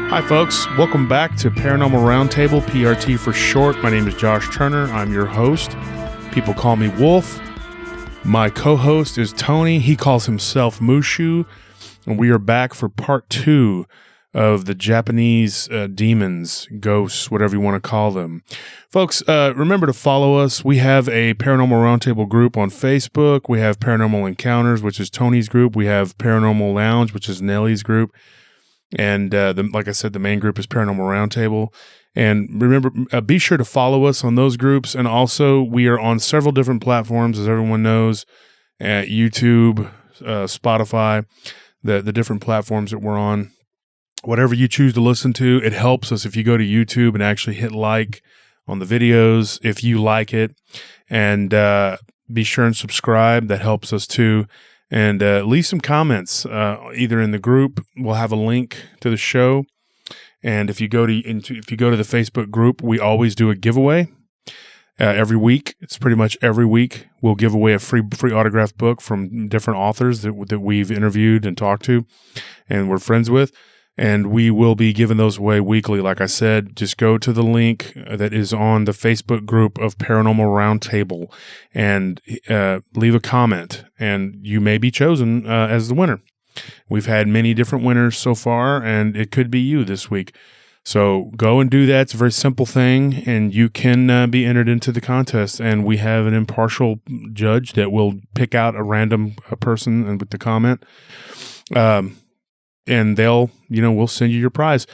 Hi, folks. Welcome back to Paranormal Round Table, PRT for short. My name is Josh Turner. I'm your host. People call me Wolf. My co-host is Tony. He calls himself Mushu. And we are back for part 2 of the Japanese demons, ghosts, whatever you want to call them. Folks, remember to follow us. We have a Paranormal Roundtable group on Facebook. We have Paranormal Encounters, which is Tony's group. We have Paranormal Lounge, which is Nellie's group. And like I said, the main group is Paranormal Roundtable. And remember, be sure to follow us on those groups. And also, we are on several different platforms, as everyone knows, at YouTube, Spotify, the different platforms that we're on. Whatever you choose to listen to, it helps us if you go to YouTube and actually hit like on the videos if you like it. And be sure and subscribe. That helps us too. And leave some comments either in the group. We'll have a link to the show. And if you go to the Facebook group, we always do a giveaway every week. It's pretty much every week we'll give away a free autographed book from different authors that we've interviewed and talked to and we're friends with. And we will be giving those away weekly. Like I said, just go to the link that is on the Facebook group of Paranormal Roundtable and leave a comment, and you may be chosen as the winner. We've had many different winners so far, and it could be you this week. So go and do that. It's a very simple thing, and you can be entered into the contest. And we have an impartial judge that will pick out a random person and with the comment. And we'll send you your prize.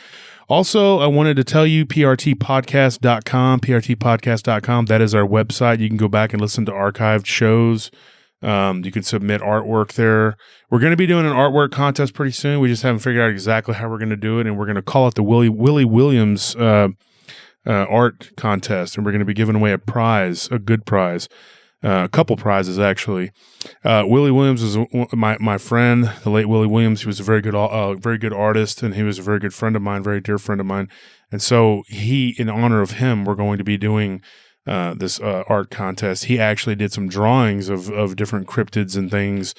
Also, I wanted to tell you, prtpodcast.com, prtpodcast.com, that is our website. You can go back and listen to archived shows. You can submit artwork there. We're going to be doing an artwork contest pretty soon. We just haven't figured out exactly how we're going to do it, and we're going to call it the Willie Williams art contest, and we're going to be giving away a prize, a good prize. A couple prizes, actually. Willie Williams was my friend, the late Willie Williams. He was a very good artist, and he was a very good friend of mine, very dear friend of mine. And so in honor of him, we're going to be doing this art contest. He actually did some drawings of different cryptids and things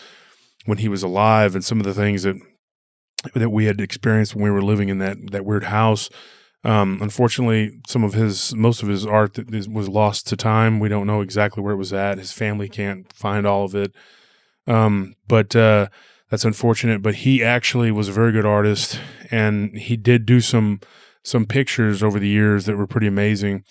when he was alive, and some of the things that we had experienced when we were living in that weird house. Unfortunately, most of his art was lost to time. We don't know exactly where it was at. His family can't find all of it. But that's unfortunate. But he actually was a very good artist, and he did do some pictures over the years that were pretty amazing.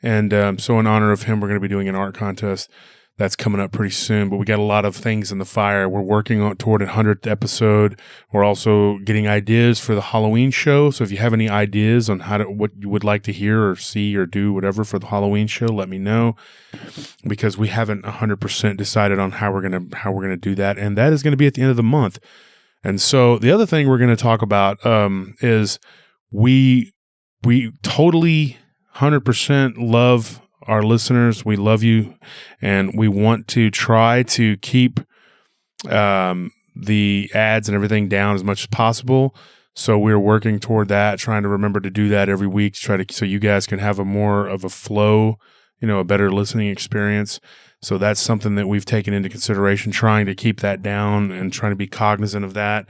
And so in honor of him, we're going to be doing an art contest. That's coming up pretty soon, but we got a lot of things in the fire. We're working toward a 100th episode. We're also getting ideas for the Halloween show. So if you have any ideas on what you would like to hear or see or do, whatever for the Halloween show, let me know, because we haven't 100% decided on how we're gonna do that, and that is going to be at the end of the month. And so the other thing we're going to talk about is we totally 100% love our listeners. We love you, and we want to try to keep the ads and everything down as much as possible. So we're working toward that, trying to remember to do that every week so you guys can have a more of a flow, a better listening experience. So that's something that we've taken into consideration, trying to keep that down and trying to be cognizant of that.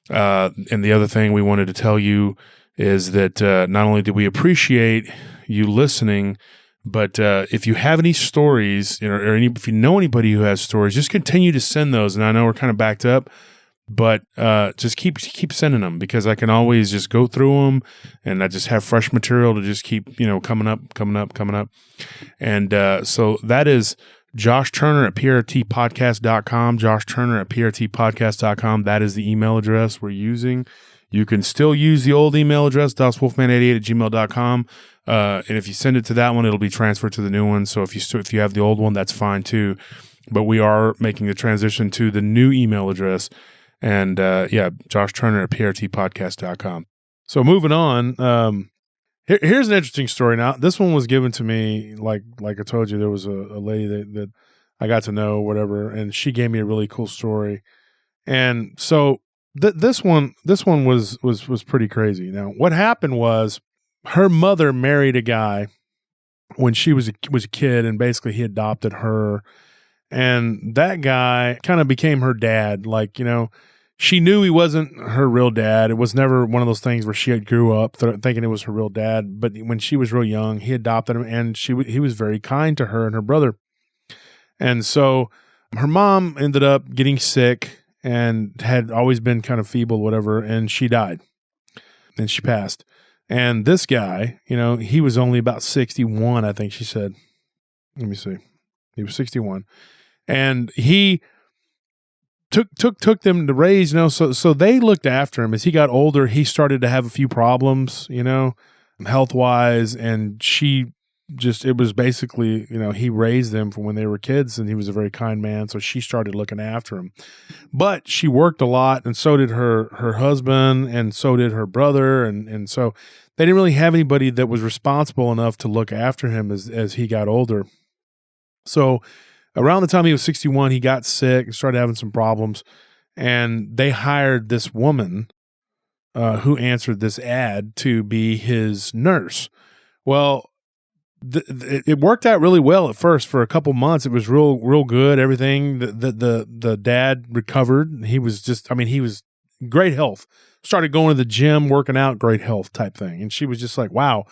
And the other thing we wanted to tell you is that not only do we appreciate you listening, but if you have any stories, if you know anybody who has stories, just continue to send those. And I know we're kind of backed up, but just keep sending them, because I can always just go through them, and I just have fresh material to just keep coming up. And so that is Josh Turner at prtpodcast.com. Josh Turner at prtpodcast.com. That is the email address we're using. You can still use the old email address, doswolfman88@gmail.com. And if you send it to that one, it'll be transferred to the new one. So if you have the old one, that's fine too. But we are making the transition to the new email address. And Josh Turner at prtpodcast.com. So moving on, here's an interesting story. Now, this one was given to me, like I told you, there was a lady that I got to know, whatever, and she gave me a really cool story. And so this one was pretty crazy. Now, what happened was, her mother married a guy when she was a kid, and basically he adopted her. And that guy kind of became her dad. Like, she knew he wasn't her real dad. It was never one of those things where she had grew up thinking it was her real dad. But when she was real young, he adopted him, and he was very kind to her and her brother. And so her mom ended up getting sick and had always been kind of feeble, whatever, and she died. And she passed. And this guy, he was only about 61, I think she said. Let me see. He was 61. And he took them to raise, so they looked after him. As he got older, he started to have a few problems, health-wise, and it was basically, he raised them from when they were kids, and he was a very kind man, so she started looking after him. But she worked a lot, and so did her husband, and so did her brother, and so they didn't really have anybody that was responsible enough to look after him as he got older. So around the time he was 61, he got sick and started having some problems, and they hired this woman who answered this ad to be his nurse. Well, it worked out really well at first. For a couple months, it was real good. Everything. The dad recovered. He was great health. Started going to the gym, working out, great health type thing. And she was just like, wow,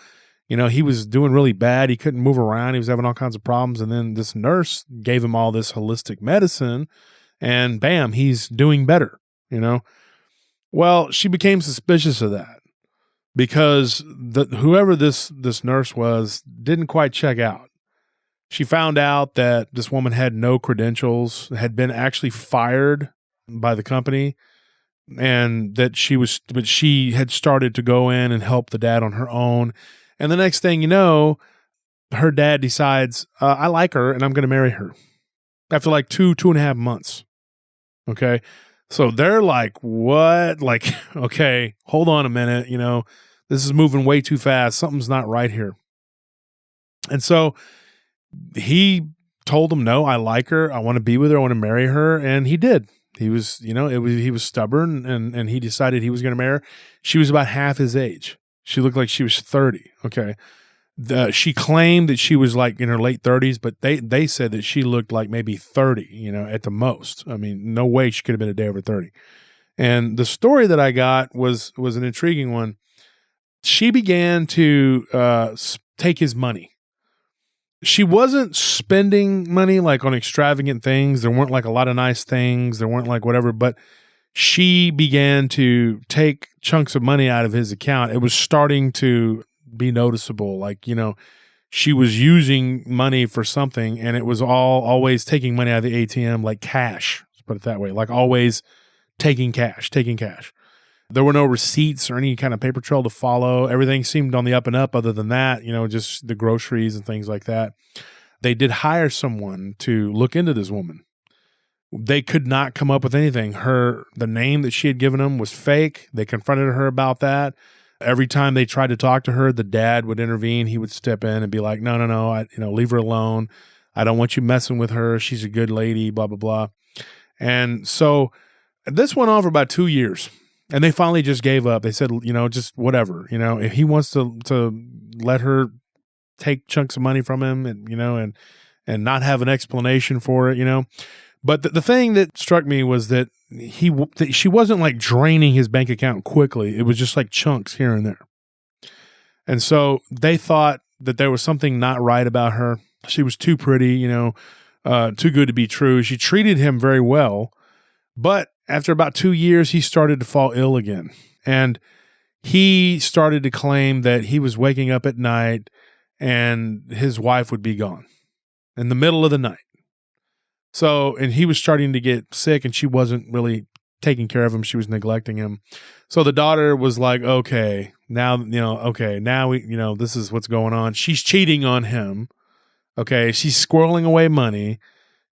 he was doing really bad. He couldn't move around. He was having all kinds of problems. And then this nurse gave him all this holistic medicine, and bam, he's doing better, Well, she became suspicious of that, because whoever this nurse was didn't quite check out. She found out that this woman had no credentials, had been actually fired by the company, and that she had started to go in and help the dad on her own. And the next thing you know, her dad decides, I like her and I'm going to marry her after like 2.5 months. Okay. So they're like, what? Like, okay, hold on a minute. This is moving way too fast. Something's not right here. And so he told them, no, I like her. I want to be with her. I want to marry her. And he did. He was, he was stubborn, and he decided he was going to marry her. She was about half his age. She looked like she was 30. Okay. She claimed that she was like in her late 30s, but they said that she looked like maybe 30, at the most. I mean, no way she could have been a day over 30. And the story that I got was an intriguing one. She began to take his money. She wasn't spending money like on extravagant things. There weren't like a lot of nice things. There weren't like whatever, but she began to take chunks of money out of his account. It was starting to be noticeable. Like, she was using money for something, and it was always taking money out of the ATM, like cash, let's put it that way, like always taking cash. There were no receipts or any kind of paper trail to follow. Everything seemed on the up and up other than that, just the groceries and things like that. They did hire someone to look into this woman. They could not come up with anything. The name that she had given them was fake. They confronted her about that. Every time they tried to talk to her, the dad would intervene. He would step in and be like, no, leave her alone. I don't want you messing with her. She's a good lady, blah, blah, blah. And so this went on for about 2 years. And they finally just gave up. They said, just whatever, if he wants to let her take chunks of money from him and not have an explanation for it, But the thing that struck me was that she wasn't like draining his bank account quickly. It was just like chunks here and there. And so they thought that there was something not right about her. She was too pretty, too good to be true. She treated him very well, but after about 2 years, he started to fall ill again. And he started to claim that he was waking up at night and his wife would be gone in the middle of the night. So, and he was starting to get sick, and she wasn't really taking care of him. She was neglecting him. So the daughter was like, okay, now we, this is what's going on. She's cheating on him. Okay. She's squirreling away money.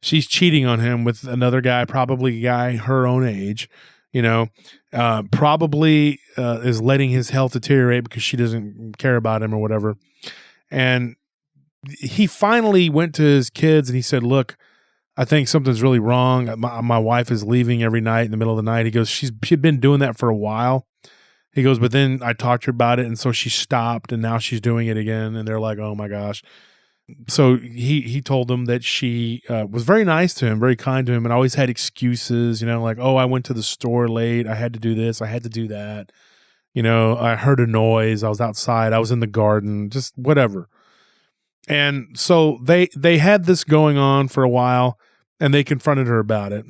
She's cheating on him with another guy, probably a guy her own age, probably is letting his health deteriorate because she doesn't care about him or whatever. And he finally went to his kids and he said, look, I think something's really wrong. My wife is leaving every night in the middle of the night. He goes, she'd been doing that for a while. He goes, but then I talked to her about it, and so she stopped, and now she's doing it again. And they're like, oh my gosh. So he told them that she was very nice to him, very kind to him, and always had excuses, like, oh, I went to the store late, I had to do this, I had to do that, I heard a noise, I was outside, I was in the garden, just whatever. And so they had this going on for a while, and they confronted her about it.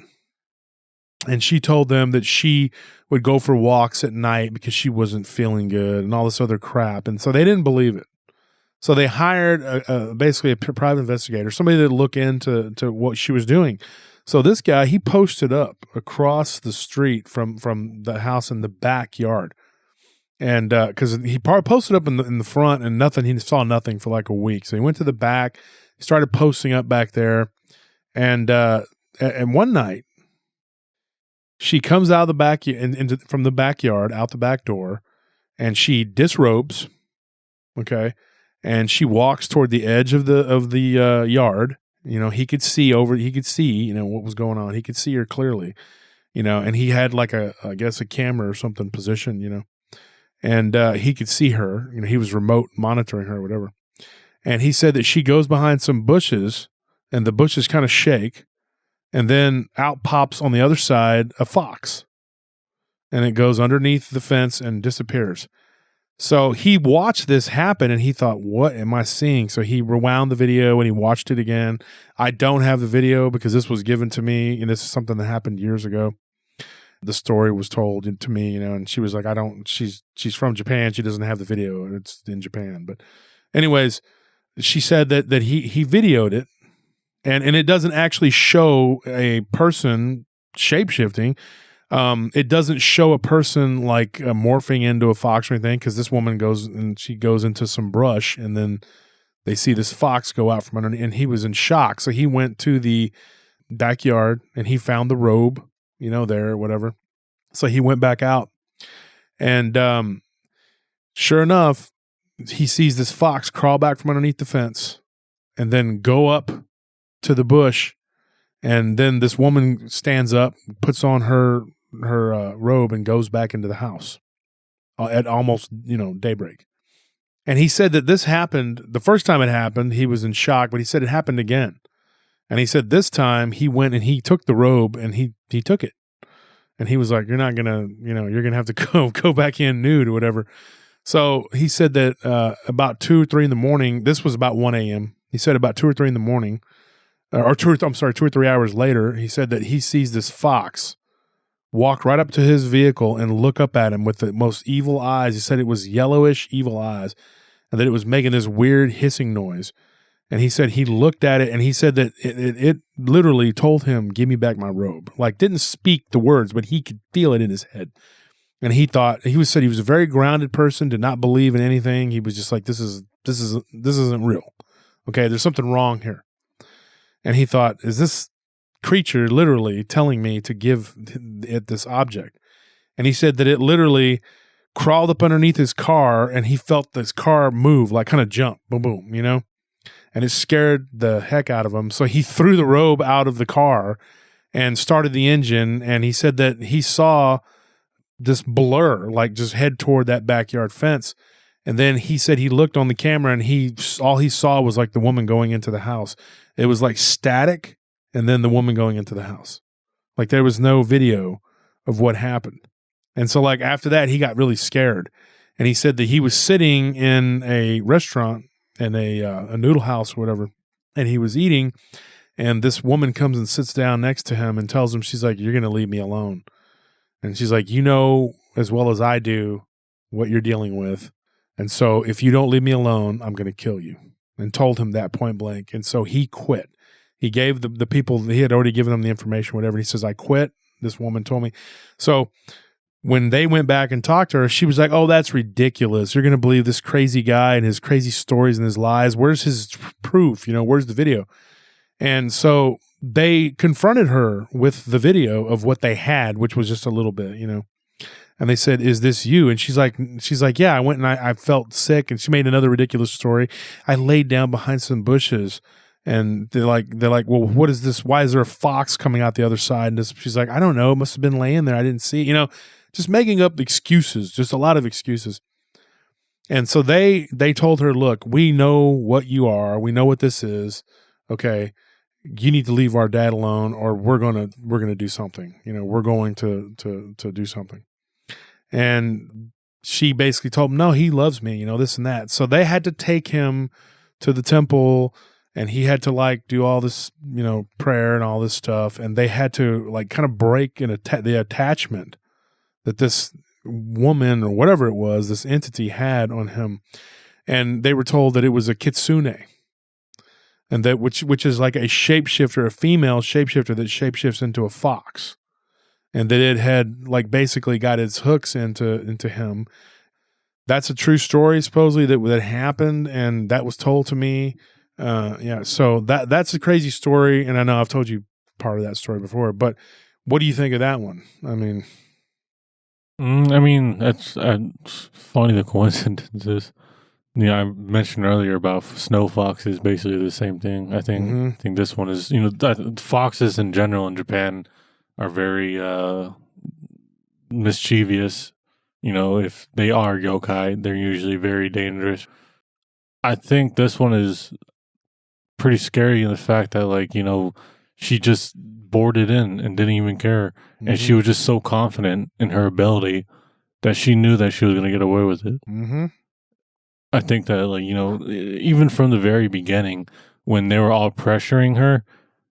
And she told them that she would go for walks at night because she wasn't feeling good and all this other crap. And so they didn't believe it. So they hired basically a private investigator, somebody to look into what she was doing. So this guy, he posted up across the street from the house in the backyard. And because he posted up in the front and nothing, he saw nothing for like a week. So he went to the back, started posting up back there. And one night, she comes out of the back from the backyard, out the back door, and she disrobes, okay, and she walks toward the edge of the yard. He could see what was going on. He could see her clearly, and he had like I guess a camera or something positioned, and he could see her. He was remote monitoring her or whatever. And he said that she goes behind some bushes, and the bushes kind of shake. And then out pops on the other side a fox, and it goes underneath the fence and disappears. So he watched this happen, and he thought, what am I seeing? So he rewound the video, and he watched it again. I don't have the video because this was given to me, and this is something that happened years ago. The story was told to me, and she was like, she's from Japan. She doesn't have the video. It's in Japan. But anyways, she said that he videoed it. And it doesn't actually show a person shape-shifting. It doesn't show a person like morphing into a fox or anything, because this woman goes into some brush, and then they see this fox go out from underneath, and he was in shock. So he went to the backyard, and he found the robe, there or whatever. So he went back out, and sure enough, he sees this fox crawl back from underneath the fence and then go up to the bush, and then this woman stands up, puts on her robe, and goes back into the house at almost daybreak. And he said that this happened the first time it happened. He was in shock, but he said it happened again. And he said this time he went and he took the robe, and he took it, and he was like, "You're not gonna, you're gonna have to go back in nude or whatever." So he said that about 2 or 3 in the morning. This was about 1 a.m. He said about 2 or 3 in the morning. Or 2 or 3 hours later, he said that he sees this fox walk right up to his vehicle and look up at him with the most evil eyes. He said it was yellowish, evil eyes, and that it was making this weird hissing noise. And he said he looked at it, and he said that it literally told him, "Give me back my robe." Like, didn't speak the words, but he could feel it in his head. And he said he was a very grounded person, did not believe in anything. He was just like, this isn't real. Okay, there's something wrong here. And he thought, is this creature literally telling me to give it this object? And he said that it literally crawled up underneath his car, and he felt this car move, like kind of jump, boom, boom, and it scared the heck out of him. So he threw the robe out of the car and started the engine. And he said that he saw this blur, like just head toward that backyard fence. And then he said he looked on the camera, and all he saw was like the woman going into the house. It was like static, and then the woman going into the house. Like there was no video of what happened. And so like after that, he got really scared. And he said that he was sitting in a restaurant in a noodle house or whatever, and he was eating, and this woman comes and sits down next to him and tells him, she's like, "You're going to leave me alone." And she's like, as well as I do what you're dealing with. And so if you don't leave me alone, I'm going to kill you. And told him that point blank. And so he quit. He gave the people, he had already given them the information, whatever. He says, "I quit. This woman told me." So when they went back and talked to her, she was like, "Oh, that's ridiculous. You're going to believe this crazy guy and his crazy stories and his lies. Where's his proof? Where's the video?" And so they confronted her with the video of what they had, which was just a little bit, And they said, "Is this you?" And she's like, "Yeah, I went and I felt sick." And she made another ridiculous story. "I laid down behind some bushes." And they're like, "Well, what is this? Why is there a fox coming out the other side?" And she's like, "I don't know. It must have been laying there. I didn't see." Just making up excuses, just a lot of excuses. And so they told her, look, we know what you are. We know what this is. Okay. You need to leave our dad alone, or we're going to do something. We're going to do something. And she basically told him, no, he loves me, this and that. So they had to take him to the temple, and he had to like do all this, prayer and all this stuff. And they had to like kind of break the attachment that this woman or whatever it was, this entity had on him. And they were told that it was a kitsune, and that which is like a shapeshifter, a female shapeshifter that shapeshifts into a fox, and that it had like basically got its hooks into him. That's a true story, supposedly, that happened, and that was told to me. So that's a crazy story, and I know I've told you part of that story before, but what do you think of that one? I mean, that's funny, the coincidences. I mentioned earlier about snow foxes, basically the same thing. I think this one is, foxes in general in Japan are very mischievous. If they are yokai, they're usually very dangerous. I think this one is pretty scary in the fact that, she just boarded in and didn't even care. And she was just so confident in her ability that she knew that she was going to get away with it. I think that, even from the very beginning, when they were all pressuring her,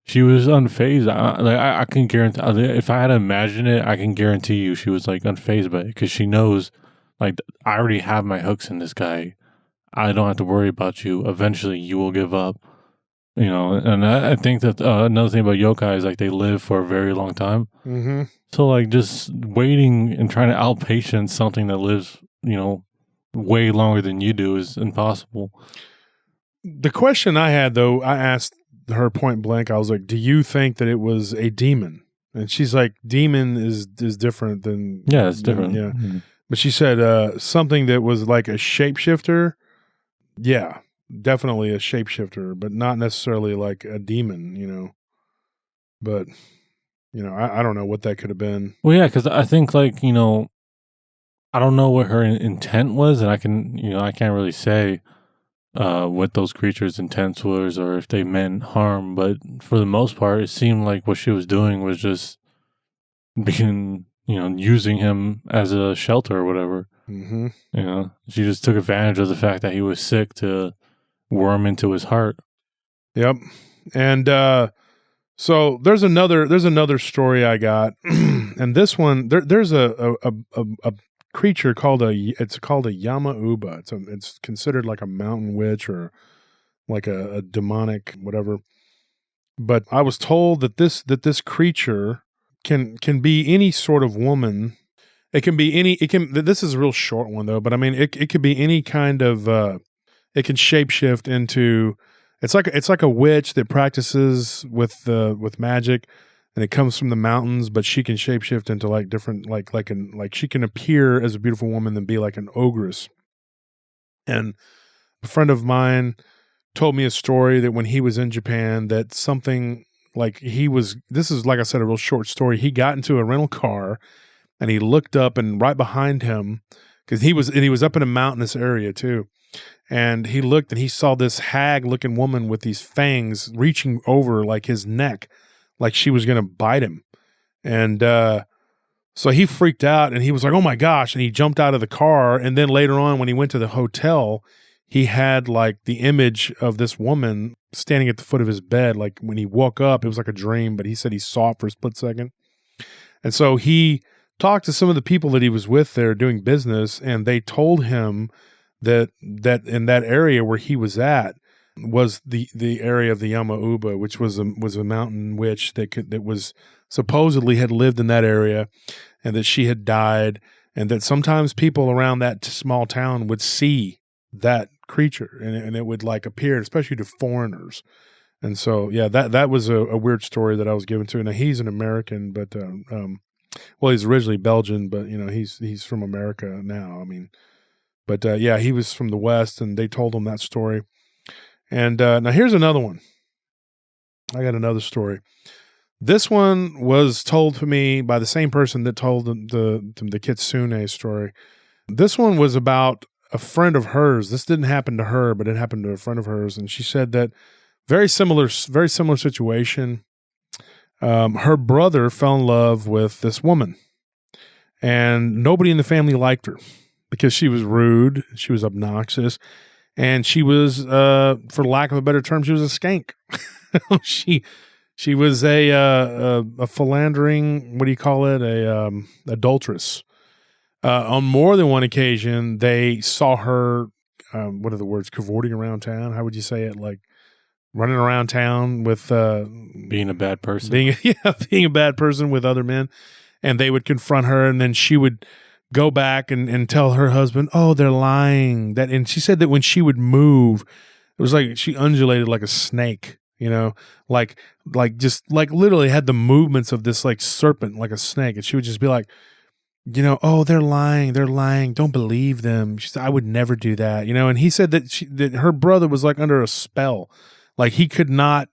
she was unfazed. I can guarantee, if I had to imagine it, I can guarantee you she was like unfazed by it, because she knows, I already have my hooks in this guy. I don't have to worry about you. Eventually, you will give up. And I think that another thing about yokai is they live for a very long time. So just waiting and trying to outpatience something that lives, way longer than you do is impossible. The question I had, though, I asked her point blank. I was like, "Do you think that it was a demon?" And she's like, "Demon is different than it's different." Yeah, but she said something that was like a shapeshifter. Yeah, definitely a shapeshifter, but not necessarily like a demon. But I don't know what that could have been. Well, yeah, because I think I don't know what her intent was, and I can't really say what those creatures' intent was, or if they meant harm. But for the most part, it seemed like what she was doing was just being, using him as a shelter or whatever. She just took advantage of the fact that he was sick to worm into his heart. Yep. And so there's another story I got, and this one there's a creature called it's called a Yama-uba. It's considered like a mountain witch or like a demonic whatever. But I was told that this creature can be any sort of woman. It can be any. This is a real short one though. But I mean, it could be any kind of. It can shapeshift into. It's like a witch that practices with magic, and it comes from the mountains. But she can shapeshift into like different like she can appear as a beautiful woman and be like an ogress. And a friend of mine told me a story that when he was in Japan, that something like this is, like I said, a real short story. He got into a rental car and he looked up, and right behind him, because he was up in a mountainous area too. And he looked and he saw this hag looking woman with these fangs reaching over like his neck, like she was going to bite him. And, so he freaked out and he was like, "Oh my gosh." And he jumped out of the car. And then later on, when he went to the hotel, he had like the image of this woman standing at the foot of his bed. Like when he woke up, it was like a dream, but he said he saw it for a split second. And so he talked to some of the people that he was with there doing business, and they told him that in that area where he was at was the area of the Yama-uba, which was a mountain witch that was supposedly had lived in that area, and that she had died, and that sometimes people around that small town would see that creature, and it would like appear, especially to foreigners. And so, yeah, that was a weird story that I was given to. Now he's an American, but well, he's originally Belgian, but he's from America now. I mean, but yeah, he was from the West, and they told him that story. And now here's another one. I got another story. This one was told to me by the same person that told the Kitsune story. This one was about a friend of hers, this didn't happen to her, but it happened to a friend of hers. And she said that very similar situation. Her brother fell in love with this woman, and nobody in the family liked her because she was rude, she was obnoxious, and she was, for lack of a better term, she was a skank. She was a philandering, what do you call it? Adulteress. On more than one occasion, they saw her, what are the words? Cavorting around town. How would you say it? Like running around town with, being a bad person, being a bad person with other men. And they would confront her, and then she would go back and tell her husband, "Oh, they're lying." And she said that when she would move, it was like she undulated like a snake, like literally had the movements of this like serpent, like a snake. And she would just be like, "Oh, they're lying. They're lying. Don't believe them." She said, "I would never do that." And he said that her brother was like under a spell. Like he could not,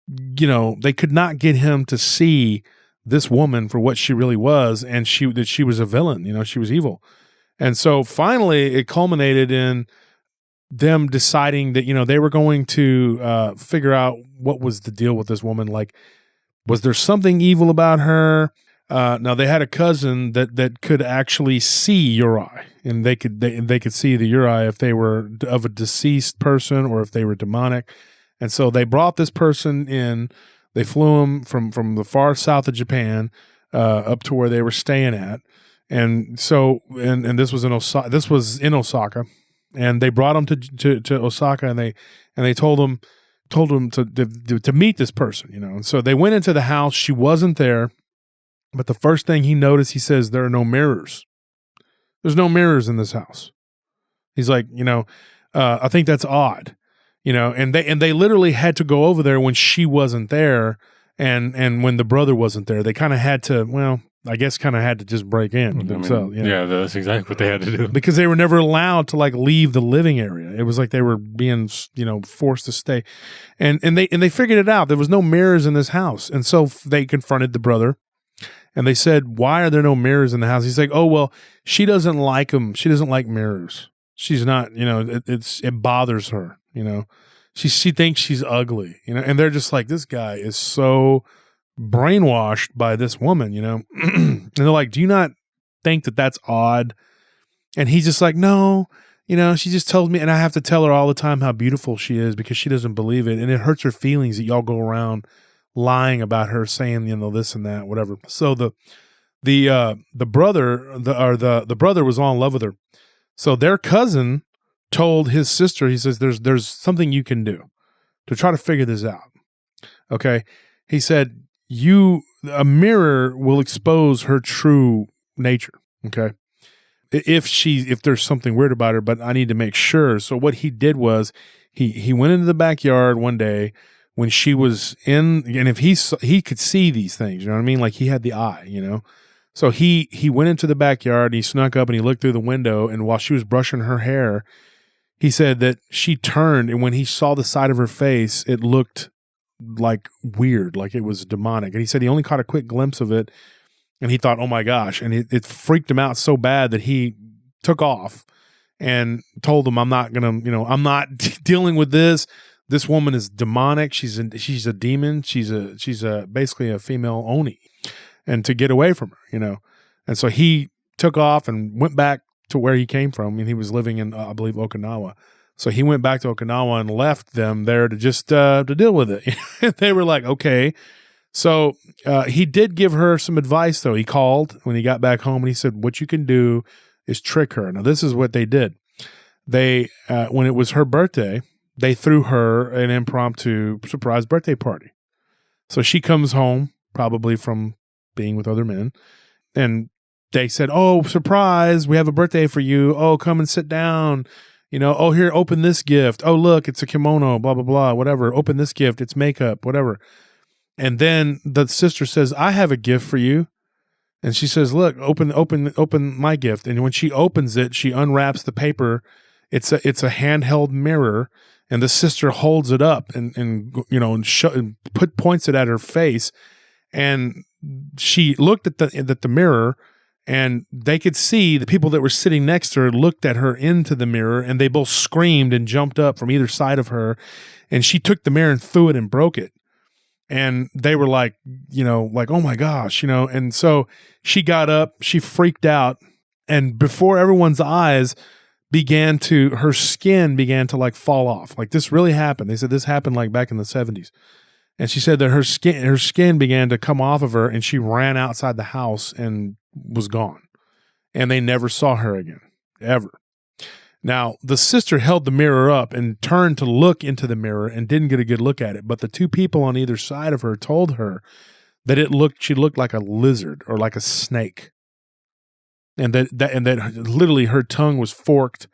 they could not get him to see this woman for what she really was, and that she was a villain, she was evil. And so finally it culminated in them deciding that, they were going to figure out what was the deal with this woman. Like, was there something evil about her? Now they had a cousin that could actually see Uri, and they could see the Uri if they were of a deceased person or if they were demonic. And so they brought this person in. They flew him from the far south of Japan up to where they were staying at, and so and this was in Osaka, and they brought him to Osaka, and they told him to meet this person, And so they went into the house. She wasn't there, but the first thing he noticed, he says, there are no mirrors. There's no mirrors in this house. He's like, I think that's odd. And they literally had to go over there when she wasn't there, and when the brother wasn't there. They kind of had to, had to just break in themselves. Yeah, that's exactly what they had to do. Because they were never allowed to like leave the living area. It was like they were being, forced to stay. And they figured it out. There was no mirrors in this house. And so they confronted the brother, and they said, "Why are there no mirrors in the house?" He's like, "Oh, well, she doesn't like them. She doesn't like mirrors. She's not, it bothers her. She thinks she's ugly, and they're just like, this guy is so brainwashed by this woman, and they're like, do you not think that that's odd? And he's just like, no, she just tells me, and I have to tell her all the time how beautiful she is because she doesn't believe it. And it hurts her feelings that y'all go around lying about her, saying, this and that, whatever. So the brother was all in love with her. So their cousin told his sister, he says, there's something you can do to try to figure this out. Okay. He said, a mirror will expose her true nature. Okay. If there's something weird about her, but I need to make sure. So what he did was he went into the backyard one day when she was in, and if he could see these things, you know what I mean? Like he had the eye, So he went into the backyard, and he snuck up and he looked through the window, and while she was brushing her hair, he said that she turned, and when he saw the side of her face, it looked like weird, like it was demonic. And he said he only caught a quick glimpse of it, and he thought, oh my gosh. And it freaked him out so bad that he took off and told them, I'm not dealing with this. This woman is demonic. She's a demon. She's basically a female Oni. And to get away from her, And so he took off and went back to where he came from. And he was living in, I believe, Okinawa. So he went back to Okinawa and left them there to just to deal with it. They were like, okay. So he did give her some advice, though. He called when he got back home, and he said, what you can do is trick her. Now, this is what they did. They, when it was her birthday, they threw her an impromptu surprise birthday party. So she comes home, probably from being with other men, and they said, oh, surprise, we have a birthday for you. Oh, come and sit down. Oh, here, open this gift. Oh, look, it's a kimono, blah, blah, blah, whatever. Open this gift. It's makeup, whatever. And then the sister says, I have a gift for you. And she says, look, open my gift. And when she opens it, she unwraps the paper. It's a handheld mirror. And the sister holds it up and points it at her face. And she looked at the mirror, And they could see the people that were sitting next to her looked at her into the mirror, and they both screamed and jumped up from either side of her. And she took the mirror and threw it and broke it. And they were like, oh my gosh, And so she got up, she freaked out. And before everyone's eyes, her skin began to like fall off. Like this really happened. They said this happened like back in the 70s. And she said that her skin began to come off of her, and she ran outside the house and was gone. And they never saw her again, ever. Now, the sister held the mirror up and turned to look into the mirror and didn't get a good look at it. But the two people on either side of her told her that she looked like a lizard or like a snake. And that literally her tongue was forked,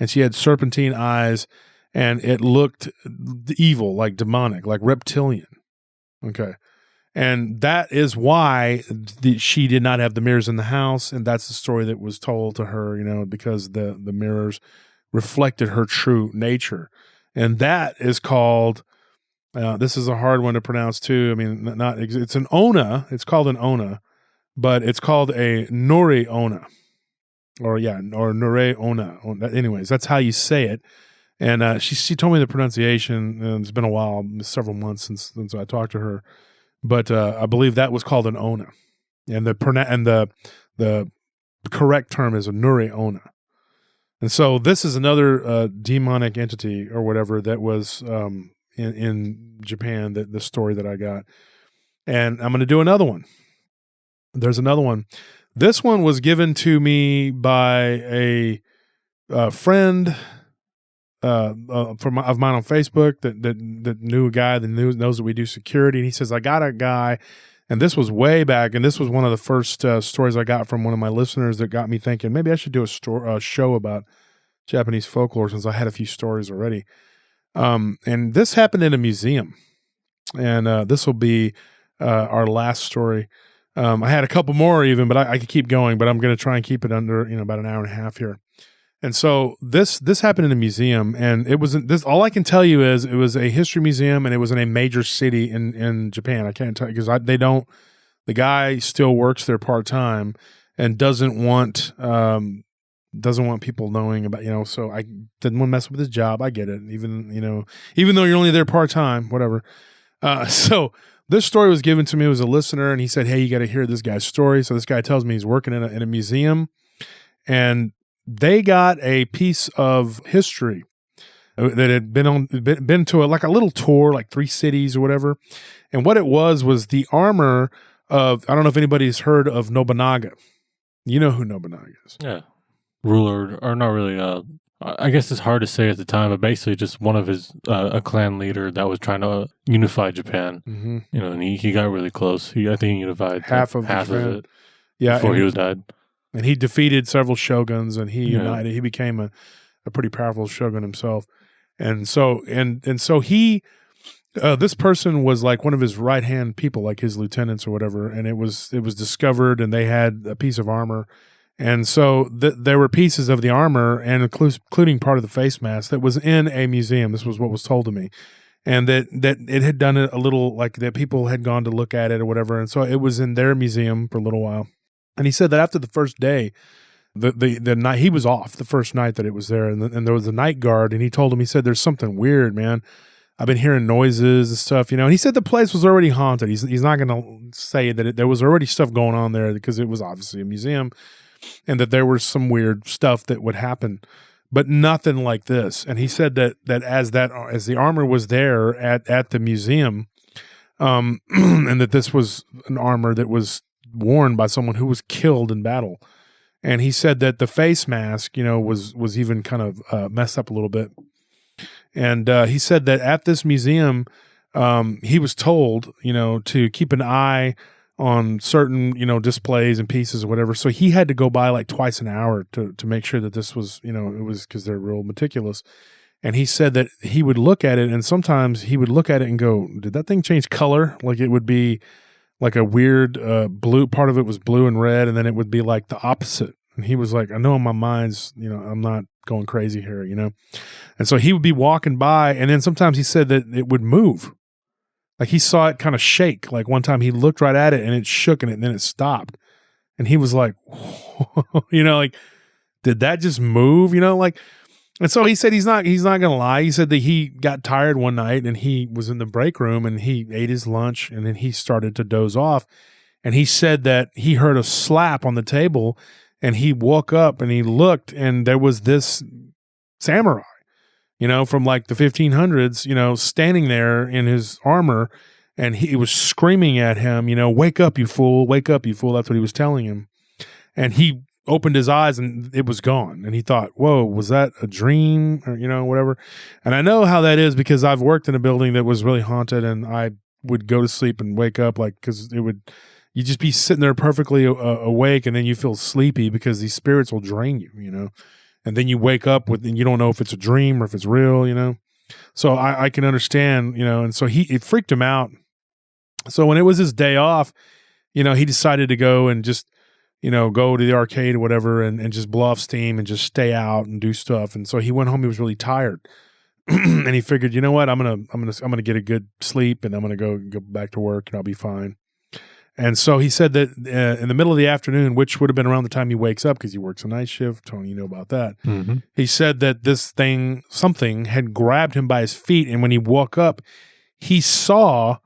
and she had serpentine eyes, and it looked evil, like demonic, like reptilian. Okay. And that is why she did not have the mirrors in the house. And that's the story that was told to her, because the mirrors reflected her true nature. And that is called, this is a hard one to pronounce too. I mean, it's an ona. It's called an ona, but it's called a nori ona. Or nore ona. Anyways, that's how you say it. And she told me the pronunciation, and it's been a while, several months since I talked to her. But I believe that was called an ona, and the correct term is a nuri ona. And so this is another demonic entity or whatever that was in Japan. The story that I got, and I'm going to do another one. There's another one. This one was given to me by a friend of mine on Facebook that knew a guy that knows that we do security. And he says, I got a guy, and this was way back. And this was one of the first stories I got from one of my listeners that got me thinking, maybe I should do a show about Japanese folklore, since I had a few stories already. And this happened in a museum, and this will be our last story. I had a couple more even, but I could keep going, but I'm going to try and keep it under, about an hour and a half here. And so this happened in a museum, and it wasn't this. All I can tell you is it was a history museum, and it was in a major city in Japan. I can't tell you because the guy still works there part-time and doesn't want people knowing about, so I didn't want to mess with his job. I get it. Even though you're only there part-time, whatever. So this story was given to me. It was a listener, and he said, hey, you got to hear this guy's story. So this guy tells me he's working in a museum, and they got a piece of history that had been to a little tour, like 3 cities or whatever. And what it was the armor of, I don't know if anybody's heard of Nobunaga. You know who Nobunaga is. Yeah. Ruler, or not really. I guess it's hard to say at the time, but basically just one of his, a clan leader that was trying to unify Japan. Mm-hmm. And he got really close. I think he unified half of it. Yeah. Before he was died. And he defeated several shoguns, and he united. He became a pretty powerful shogun himself. And so he, this person was like one of his right-hand people, like his lieutenants or whatever. And it was discovered, and they had a piece of armor. And so there were pieces of the armor, and including part of the face mask, that was in a museum. This was what was told to me. And that it had done a little, like that people had gone to look at it or whatever. And so it was in their museum for a little while. And he said that after the first day, the night he was off, the first night that it was there, and there was a night guard, and he told him, he said, there's something weird, man. I've been hearing noises and stuff, And he said the place was already haunted. He's not going to say that there was already stuff going on there because it was obviously a museum, and that there was some weird stuff that would happen, but nothing like this. And he said that as the armor was there at the museum, and that this was an armor that was worn by someone who was killed in battle. And he said that the face mask, was even kind of messed up a little bit. And he said that at this museum, he was told, to keep an eye on certain, displays and pieces or whatever. So he had to go by like twice an hour to make sure that this was, it was because they're real meticulous. And he said that he would look at it, and sometimes he would look at it and go, did that thing change color? Like it would be like a weird blue, part of it was blue and red, and then it would be like the opposite. And he was like, I know in my mind's, I'm not going crazy here, And so he would be walking by, and then sometimes he said that it would move. Like he saw it kind of shake. Like one time he looked right at it, and it shook, and then it stopped. And he was like, you know, like, did that just move? You know, like, and so he said he's not going to lie. He said that he got tired one night and he was in the break room and he ate his lunch and then he started to doze off. And he said that he heard a slap on the table and he woke up and he looked and there was this samurai, you know, from like the 1500s, you know, standing there in his armor, and he was screaming at him, you know, wake up, you fool, wake up, you fool. That's what he was telling him. And he opened his eyes and it was gone. And he thought, whoa, was that a dream or, you know, whatever. And I know how that is because I've worked in a building that was really haunted and I would go to sleep and wake up like, cause you just be sitting there perfectly awake and then you feel sleepy because these spirits will drain you, you know, and then you wake up and you don't know if it's a dream or if it's real, you know. So I can understand, you know, and so it freaked him out. So when it was his day off, you know, he decided to go and just, you know, go to the arcade or whatever and just blow off steam and just stay out and do stuff. And so he went home, he was really tired. And he figured, you know what, I'm gonna get a good sleep and I'm gonna go back to work and I'll be fine. And so he said that in the middle of the afternoon, which would have been around the time he wakes up because he works a night shift, Tony, you know about that. Mm-hmm. He said that something had grabbed him by his feet. And when he woke up, he saw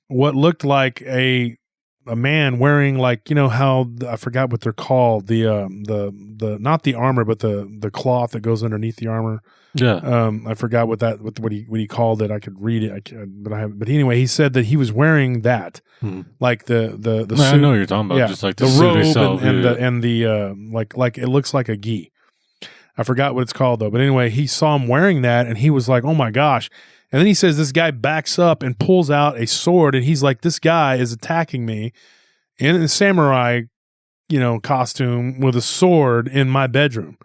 what looked like a man wearing, like, you know how, I forgot what they're called, the not the armor, but the cloth that goes underneath the armor. Yeah. I forgot what he called it. I could read it, but anyway, he said that he was wearing that, like the suit. I know what you're talking about, yeah, just like the robe itself, and the like it looks like a gi. I forgot what it's called though. But anyway, he saw him wearing that and he was like, oh my gosh. And then he says this guy backs up and pulls out a sword and he's like, this guy is attacking me in a samurai, you know, costume with a sword in my bedroom.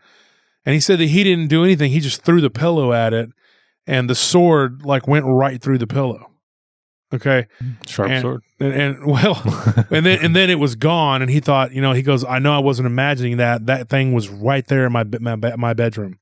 And he said that he didn't do anything. He just threw the pillow at it and the sword like went right through the pillow. Okay. Sharp sword. And well, and then it was gone. And he thought, you know, he goes, I know I wasn't imagining that thing was right there in my bedroom.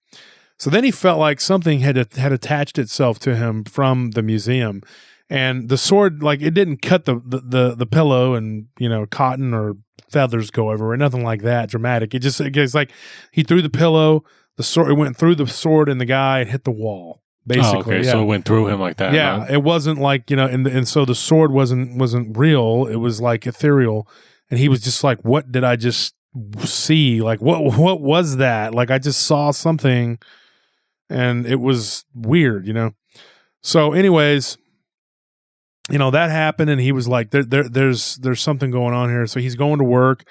So then he felt like something had attached itself to him from the museum, and the sword, like, it didn't cut the pillow and, you know, cotton or feathers go everywhere, nothing like that dramatic. It's like he threw the pillow, the sword, it went through the sword and the guy and hit the wall. Basically, okay, yeah. So it went through him like that. Yeah, right? It wasn't like, you know, and so the sword wasn't real. It was like ethereal, and he was just like, "What did I just see? Like, what was that? Like, I just saw something." And it was weird, you know? So anyways, you know, that happened and he was like, there's something going on here. So he's going to work.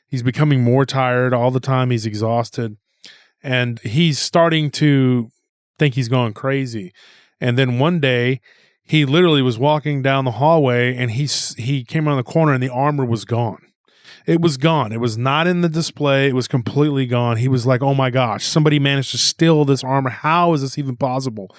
He's becoming more tired all the time. He's exhausted and he's starting to think he's going crazy. And then one day he literally was walking down the hallway and he came around the corner and the armor was gone. It was gone. It was not in the display. It was completely gone. He was like, oh my gosh, somebody managed to steal this armor. How is this even possible?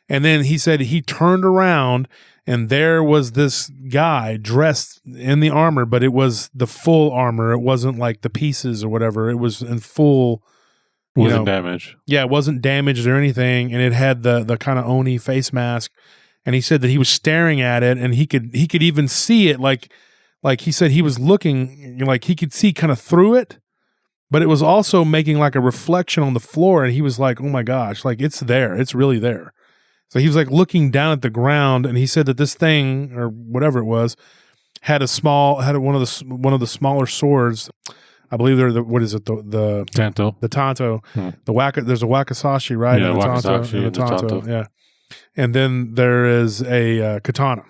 And then he said he turned around and there was this guy dressed in the armor, but it was the full armor. It wasn't like the pieces or whatever. It was in full. Wasn't damaged. Yeah, it wasn't damaged or anything. And it had the kind of Oni face mask. And he said that he was staring at it and he could even see it like he said he was looking, like he could see kind of through it, but it was also making like a reflection on the floor. And he was like, oh my gosh, like it's there. It's really there. So he was like looking down at the ground and he said that this thing or whatever it was had one of the smaller swords. I believe they're the Tanto. The Tanto. There's a Wakizashi, right? Yeah, the Tanto. Yeah. And then there is a katana.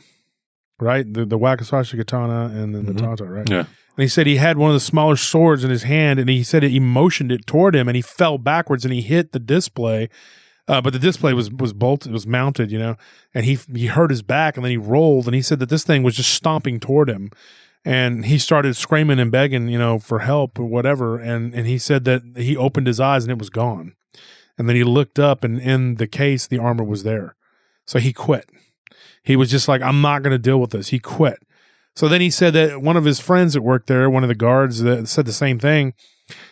Right? The Wakizashi katana and then the Tanto, right? Yeah. And he said he had one of the smaller swords in his hand and he said he motioned it toward him and he fell backwards and he hit the display. But the display was bolted, it was mounted, you know, and he hurt his back and then he rolled and he said that this thing was just stomping toward him. And he started screaming and begging, you know, for help or whatever. And he said that he opened his eyes and it was gone. And then he looked up and in the case, the armor was there. So he quit. He was just like, I'm not going to deal with this. He quit. So then he said that one of his friends that worked there, one of the guards that said the same thing,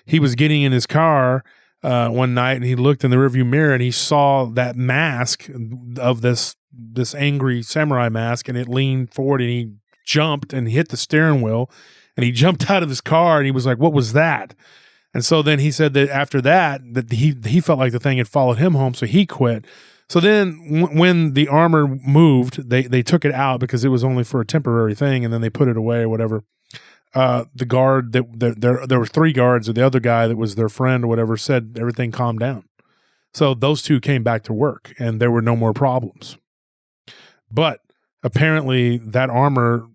he was getting in his car one night and he looked in the rearview mirror and he saw that mask of this angry samurai mask and it leaned forward and he jumped and hit the steering wheel And he jumped out of his car and he was like, what was that? And so then he said that after that he felt like the thing had followed him home, so he quit. So then when the armor moved, they took it out because it was only for a temporary thing, and then they put it away or whatever. The guard there were 3 guards, and the other guy that was their friend or whatever said everything calmed down. So those 2 came back to work, and there were no more problems. But apparently that armor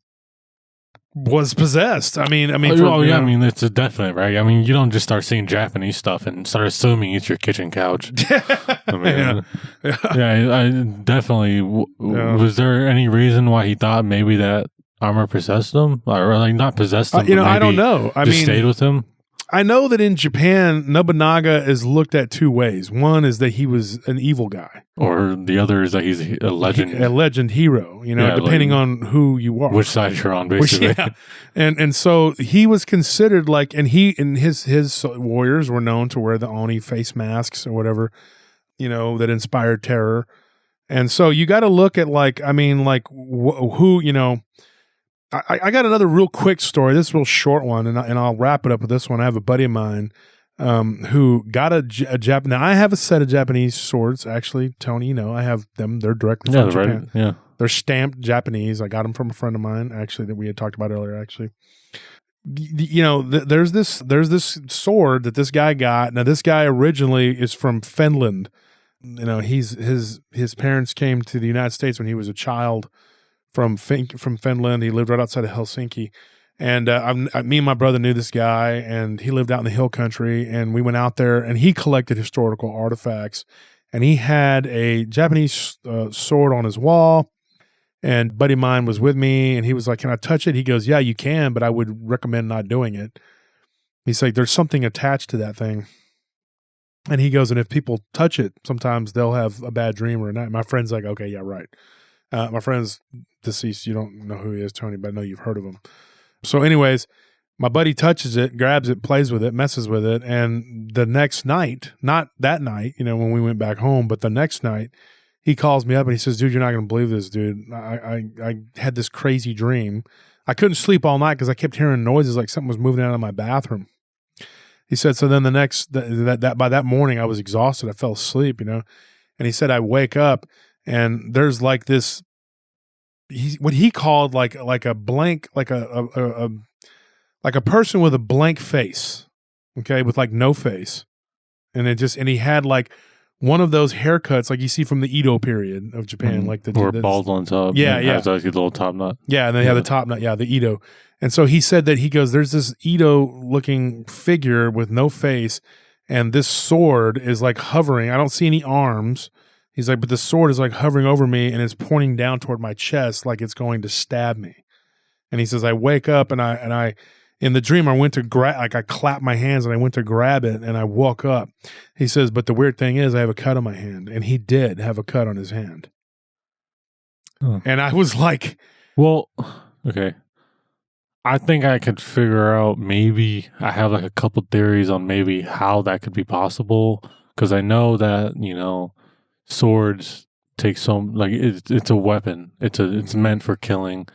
was possessed. I mean, it's a definite, right? I mean, you don't just start seeing Japanese stuff and start assuming it's your kitchen couch. I mean, I definitely. Was there any reason why he thought maybe that armor possessed him, or like not possessed him? I don't know. I mean, stayed with him. I know that in Japan, Nobunaga is looked at 2 ways. One is that he was an evil guy, or the other is that he's a legend, a legend hero. Depending on who you are, which side you're on, basically. And so he was considered like, and his warriors were known to wear the Oni face masks or whatever, that inspired terror. And so you got to look at who. I got another real quick story. This is a real short one, and I'll wrap it up with this one. I have a buddy of mine who got a Japanese. Now, I have a set of Japanese swords, actually, Tony. I have them. They're directly from Japan. Right. Yeah. They're stamped Japanese. I got them from a friend of mine, actually, that we had talked about earlier, actually. There's this sword that this guy got. Now, this guy originally is from Finland. His parents came to the United States when he was a child. From Finland. He lived right outside of Helsinki. And me and my brother knew this guy, and he lived out in the hill country, and we went out there, and he collected historical artifacts, and he had a Japanese sword on his wall, and a buddy of mine was with me, and he was like, can I touch it? He goes, yeah, you can, but I would recommend not doing it. He's like, there's something attached to that thing. And he goes, and if people touch it, sometimes they'll have a bad dream or a night. My friend's like, okay, yeah, right. My friend's deceased. You don't know who he is, Tony, but I know you've heard of him. So anyways, my buddy touches it, grabs it, plays with it, messes with it. And the next night, not that night, when we went back home, but the next night, he calls me up and he says, dude, you're not going to believe this, dude. I had this crazy dream. I couldn't sleep all night because I kept hearing noises like something was moving out of my bathroom. He said, so then by that morning, I was exhausted. I fell asleep, And he said, I wake up, and there's like this, what he called like a blank, like a person with a blank face, okay, with like no face, and he had like one of those haircuts like you see from the Edo period of Japan, like or bald on top, has like a little top knot, and they have the top knot, the Edo. And so he said that there's this Edo looking figure with no face, and this sword is like hovering. I don't see any arms. He's like, but the sword is like hovering over me and it's pointing down toward my chest like it's going to stab me. And he says, I wake up and I in the dream I went to I clapped my hands and I went to grab it and I woke up. He says, but the weird thing is I have a cut on my hand. And he did have a cut on his hand. Huh. And I was like, well, okay. I think I could figure out, maybe I have like a couple theories on maybe how that could be possible. Because I know that, swords take it's a weapon. It's meant for killing.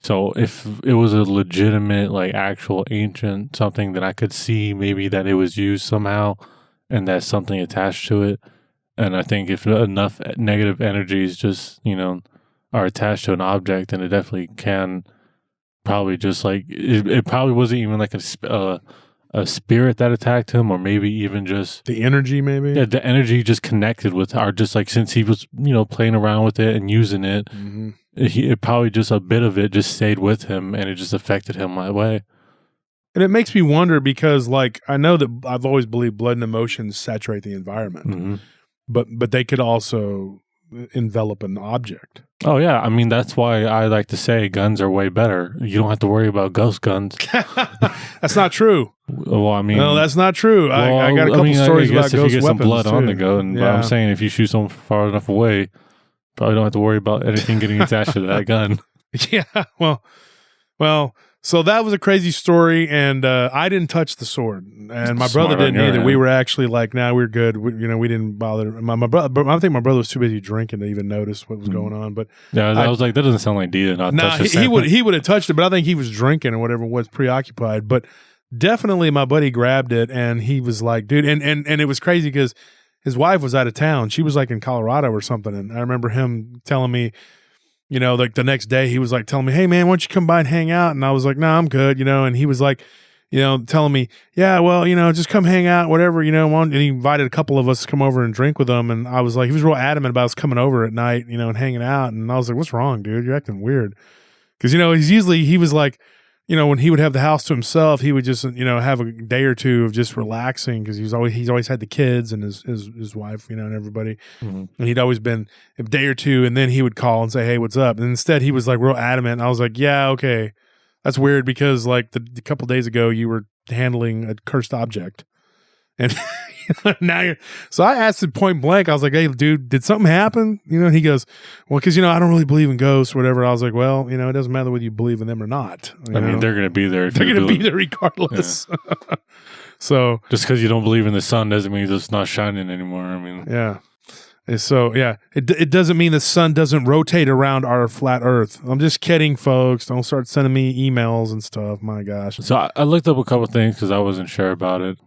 So if it was a legitimate, like actual ancient something, that I could see maybe that it was used somehow and there's something attached to it. And I think if enough negative energies just, are attached to an object, then it definitely can probably just like, it probably wasn't even like a spirit that attacked him, or maybe even just the energy, maybe. Yeah, the energy just connected with, or just like since he was, playing around with it and using it, it probably just a bit of it just stayed with him and it just affected him that way. And it makes me wonder because, like, I know that I've always believed blood and emotions saturate the environment, but they could also envelop an object. Oh yeah, I mean that's why I like to say guns are way better. You don't have to worry about ghost guns. That's not true. Well, I mean, no, that's not true. Well, I got a couple stories about ghost weapons. If you get some blood on the gun, but I'm saying if you shoot someone far enough away, probably don't have to worry about anything getting attached to that gun. Yeah, well, So that was a crazy story, and I didn't touch the sword, and my brother Smart on didn't your either. end. We were actually like, "Nah, we're good." We didn't bother. My brother, I think my brother was too busy drinking to even notice what was going on. But Yeah, I was like, that doesn't sound like D to not touch the he would sandwich. have touched it, but I think he was drinking or whatever, was preoccupied. But definitely, my buddy grabbed it, and he was like, "Dude," and it was crazy because his wife was out of town. She was like in Colorado or something, and I remember him telling me. Like the next day he was like telling me, "Hey man, why don't you come by and hang out?" And I was like, "Nah, I'm good," and he was like, telling me, "Yeah, well, just come hang out, whatever, and he invited a couple of us to come over and drink with him. And I was like, he was real adamant about us coming over at night, and hanging out. And I was like, "What's wrong, dude? You're acting weird." Because, he was like, when he would have the house to himself, he would just, have a day or two of just relaxing because he's always had the kids and his wife, and everybody. Mhm. And he'd always been a day or two, and then he would call and say, "Hey, what's up?" And instead, he was like real adamant. And I was like, "Yeah, okay, that's weird because like the couple days ago, you were handling a cursed object, and now you're." So I asked him point blank. I was like, "Hey, dude, did something happen?" And he goes, "Well, because I don't really believe in ghosts or whatever." I was like, "Well, it doesn't matter whether you believe in them or not. I mean, they're going to be there. They're going to be there regardless." Yeah. So just because you don't believe in the sun doesn't mean it's not shining anymore. I mean, yeah. So yeah, it doesn't mean the sun doesn't rotate around our flat Earth. I'm just kidding, folks. Don't start sending me emails and stuff. My gosh. So I looked up a couple things because I wasn't sure about it.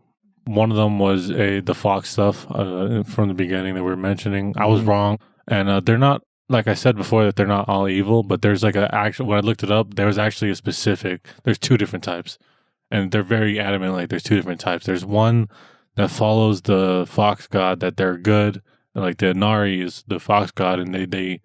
One of them was the Fox stuff from the beginning that we were mentioning. I was wrong, and they're not, like I said before, that they're not all evil. But there's like when I looked it up, there was actually a specific. There's two different types, and they're very adamant. Like there's two different types. There's one that follows the Fox god, that they're good. Like the Nari is the Fox god, and I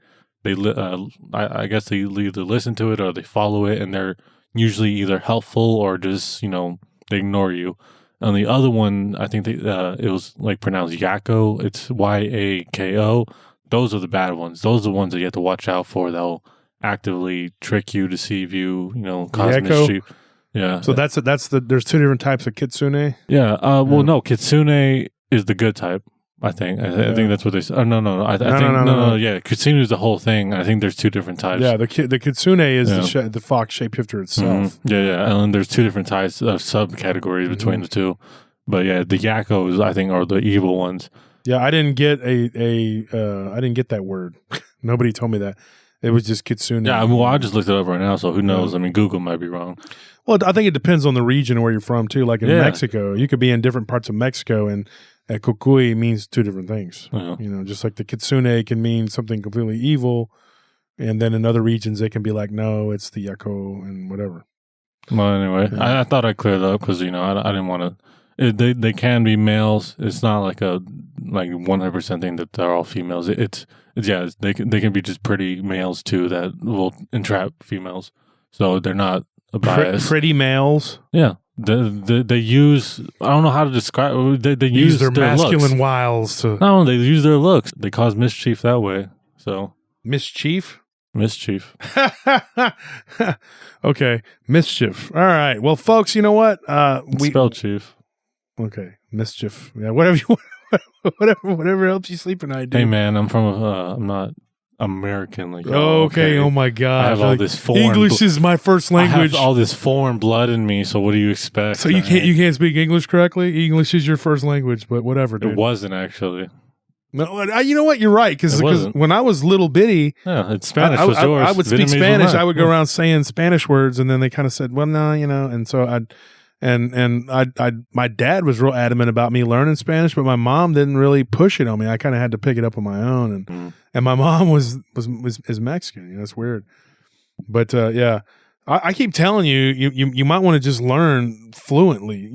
guess they either listen to it or they follow it, and they're usually either helpful or just they ignore you. And the other one, I think it was like pronounced Yako. It's Yako. Those are the bad ones. Those are the ones that you have to watch out for. They'll actively trick you, deceive you, cause Yako? mischief. Yeah. So that's there's two different types of kitsune. Yeah. Well, no, kitsune is the good type. I think. I think that's what they said. Oh, no. I think no. Yeah, kitsune is the whole thing. I think there's two different types. Yeah, the kitsune is the fox shapeshifter itself. Mm-hmm. Yeah, and then there's two different types of subcategories between the two. But yeah, the Yakos I think are the evil ones. Yeah, I didn't get I didn't get that word. Nobody told me that. It was just kitsune. Yeah, well, I just looked it up right now, so who knows? I mean, Google might be wrong. Well, I think it depends on the region where you're from too. Like in Mexico, you could be in different parts of Mexico and kukui means two different things. Just like the kitsune can mean something completely evil, and then in other regions they can be like, no, it's the yako and whatever. Well, anyway, I thought I'd clear it up because I didn't want to. They can be males. It's not like a 100% thing that they're all females. They can be just pretty males too that will entrap females. So they're not a bias. Pretty males. Yeah. They use, I don't know how to describe, they use their masculine looks. wiles to... No, they use their looks. They cause mischief that way. So Mischief? Okay. Mischief. All right. Well, folks, you know what? We spelled chief. Okay. Mischief. Yeah, whatever you want. Whatever helps you sleep at night, dude. Hey, man, I'm not American like okay. Oh my god, I have all this foreign English is my first language. I have all this foreign blood in me, so what do you expect? So you can't speak English correctly? English is your first language, but whatever, dude. It wasn't actually. No, you know what? You're right, because when I was little bitty, it's Spanish was yours. I would speak Spanish. I would go around saying Spanish words, and then they kind of said, "Well, no," and so my dad was real adamant about me learning Spanish, but my mom didn't really push it on me. I kind of had to pick it up on my own, and my mom was Mexican. It's weird, but I keep telling you might want to just learn fluently.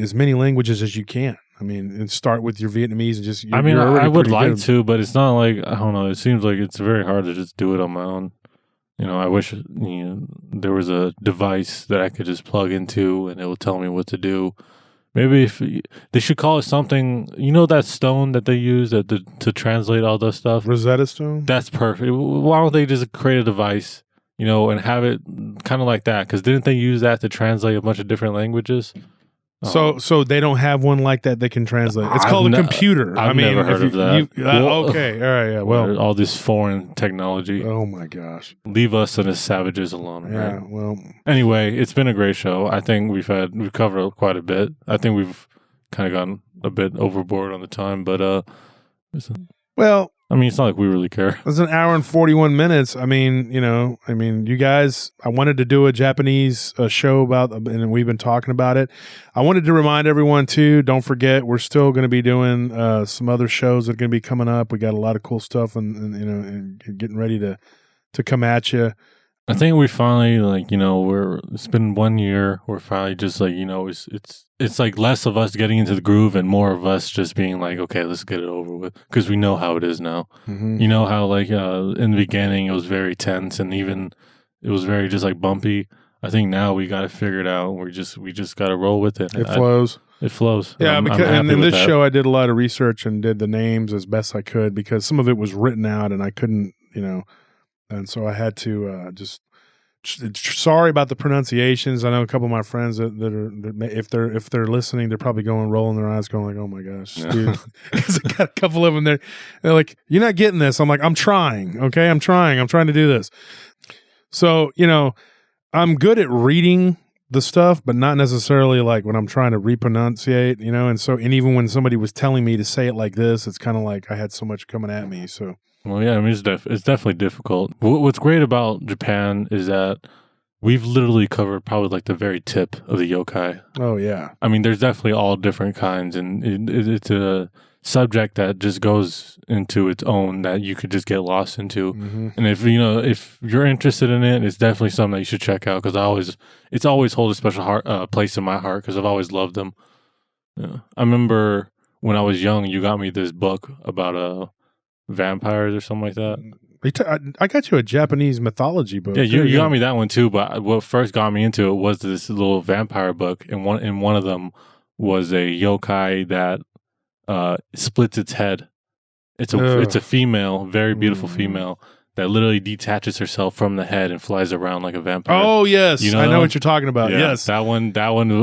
As many languages as you can. I mean, and start with your Vietnamese and just. I would like to, but it's not like, I don't know. It seems like it's very hard to just do it on my own. I wish there was a device that I could just plug into and it would tell me what to do. Maybe if they should call it something, that stone that they use to translate all this stuff? Rosetta Stone? That's perfect. Why don't they just create a device, and have it kind of like that? Because didn't they use that to translate a bunch of different languages? So they don't have one like that can translate. It's called a computer. I've never heard of that. Okay, all right, yeah. Well, all this foreign technology. Oh my gosh! Leave us and the savages alone. Yeah. Right? Well. Anyway, it's been a great show. I think we've covered quite a bit. I think we've kind of gone a bit overboard on the time, but well. I mean, it's not like we really care. It was an hour and 41 minutes. I mean, you guys, I wanted to do a Japanese show about, and we've been talking about it. I wanted to remind everyone too, don't forget, we're still going to be doing some other shows that are going to be coming up. We got a lot of cool stuff and getting ready to come at you. I think we finally, it's been 1 year. We're finally just it's like less of us getting into the groove and more of us just being like, okay, let's get it over with. Because we know how it is now. Mm-hmm. You know how in the beginning it was very tense and even it was very just like bumpy. I think now we got to figure it out. We just got to roll with it. It flows. It flows. Yeah, and in this show I did a lot of research and did the names as best I could because some of it was written out and I couldn't, and so I had to sorry about the pronunciations. I know a couple of my friends that are if they're listening, they're probably rolling their eyes, going like, "Oh my gosh, dude!" Because I got a couple of them there. They're like, "You're not getting this." I'm like, "I'm trying. Okay, I'm trying. I'm trying to do this." So I'm good at reading the stuff, but not necessarily like when I'm trying to repronunciate. And even when somebody was telling me to say it like this, it's kind of like I had so much coming at me. So. Well, yeah, I mean, it's definitely difficult. What's great about Japan is that we've literally covered probably like the very tip of the yokai. Oh, yeah. I mean, there's definitely all different kinds, and it's a subject that just goes into its own that you could just get lost into. Mm-hmm. And if you're interested in it, it's definitely something that you should check out because it's always hold a special place in my heart because I've always loved them. Yeah. I remember when I was young, you got me this book about vampires or something like that. I got you a Japanese mythology book. Yeah, you got me that one too. But what first got me into it was this little vampire book, and one of them was a yokai that splits its head. It's a female, very beautiful female that literally detaches herself from the head and flies around like a vampire. Oh yes, I know what you're talking about. Yeah, yes, that one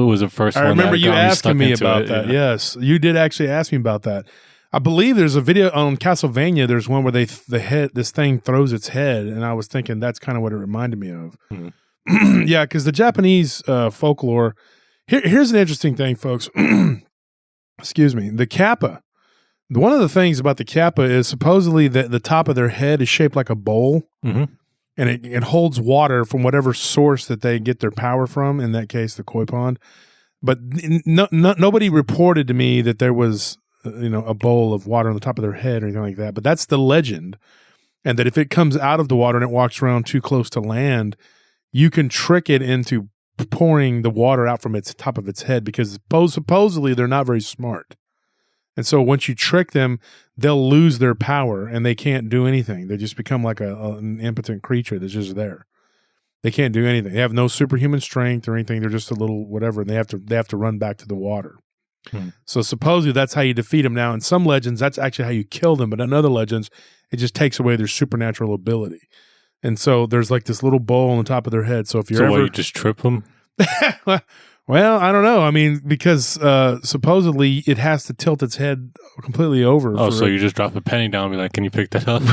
was the first one. I remember you asking me about it. that. Yeah. Yes, you did actually ask me about that. I believe there's a video on Castlevania. There's one where this thing throws its head, and I was thinking that's kind of what it reminded me of. Mm-hmm. Yeah, because the Japanese folklore. Here's an interesting thing, folks. Excuse me. The kappa. One of the things about the kappa is supposedly that the top of their head is shaped like a bowl, mm-hmm. and it holds water from whatever source that they get their power from. In that case, the koi pond. But nobody reported to me that there was a bowl of water on the top of their head or anything like that. But that's the legend. And that if it comes out of the water and it walks around too close to land, you can trick it into pouring the water out from its top of its head because supposedly they're not very smart. And so once you trick them, they'll lose their power and they can't do anything. They just become like an impotent creature that's just there. They can't do anything. They have no superhuman strength or anything. They're just a little whatever. And they have to run back to the water. So supposedly that's how you defeat them. Now, in some legends, that's actually how you kill them. But in other legends, it just takes away their supernatural ability. And so there's like this little bowl on the top of their head. So if you're you just trip them? Well, I don't know. I mean, because supposedly it has to tilt its head completely over. Oh, so you just drop a penny down and be like, can you pick that up?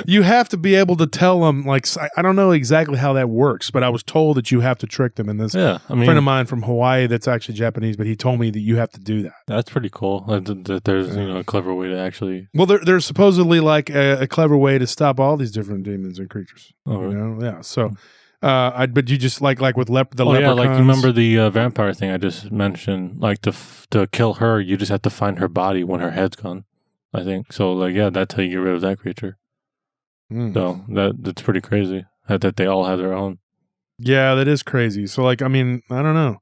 you have to be able to tell them, like, I don't know exactly how that works, but I was told that you have to trick them. And this friend of mine from Hawaii that's actually Japanese, but he told me that you have to do that. That's pretty cool. That there's a clever way to actually... Well, there's supposedly like a clever way to stop all these different demons and creatures. Oh, really? Yeah, so... but you just like with the leprechauns. Yeah, like you remember the vampire thing I just mentioned. Like to kill her, you just have to find her body when her head's gone. I think so. Like that's how you get rid of that creature. So that's pretty crazy that they all have their own. Yeah, that is crazy. So I mean, I don't know.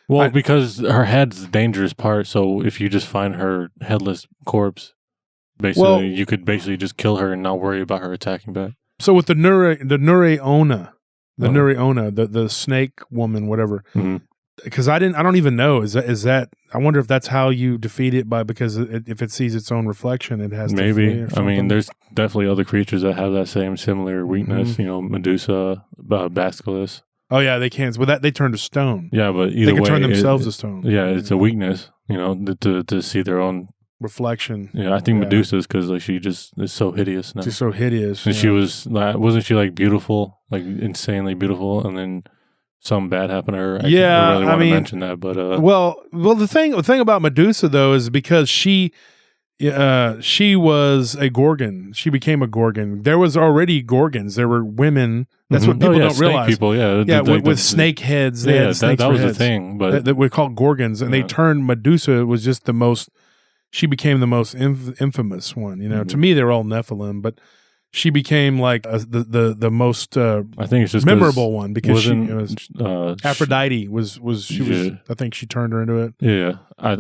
Well, because her head's the dangerous part. So if you just find her headless corpse, basically you could basically just kill her and not worry about her attacking back. So with the Nure-ona. The snake woman, whatever. Because I don't even know. Is that? I wonder if that's how you defeat it because if it sees its own reflection, it has maybe. To flee or something. I mean, there's definitely other creatures that have that similar weakness. Medusa, Basilisk. Oh yeah, they can't. With that, they turn to stone. Yeah, but either they can way, turn themselves to stone. Yeah, it's a weakness, to see their own reflection. Yeah, I think Medusa's because like she just is so hideous now. She's so hideous, and she wasn't she like beautiful, like insanely beautiful, and then something bad happened to her. I really want to mention that, but well, the thing about Medusa though is because she was a Gorgon. She became a Gorgon. There was already Gorgons. There were women. That's what people don't realize. People, with snake heads. They had snakes that was heads. the thing, but that were called Gorgons, and they turned Medusa was just the most. She became the most infamous one. To me, they're all Nephilim, but she became like the most. I think it's just memorable one because Aphrodite was she was. I think she turned her into it. Yeah,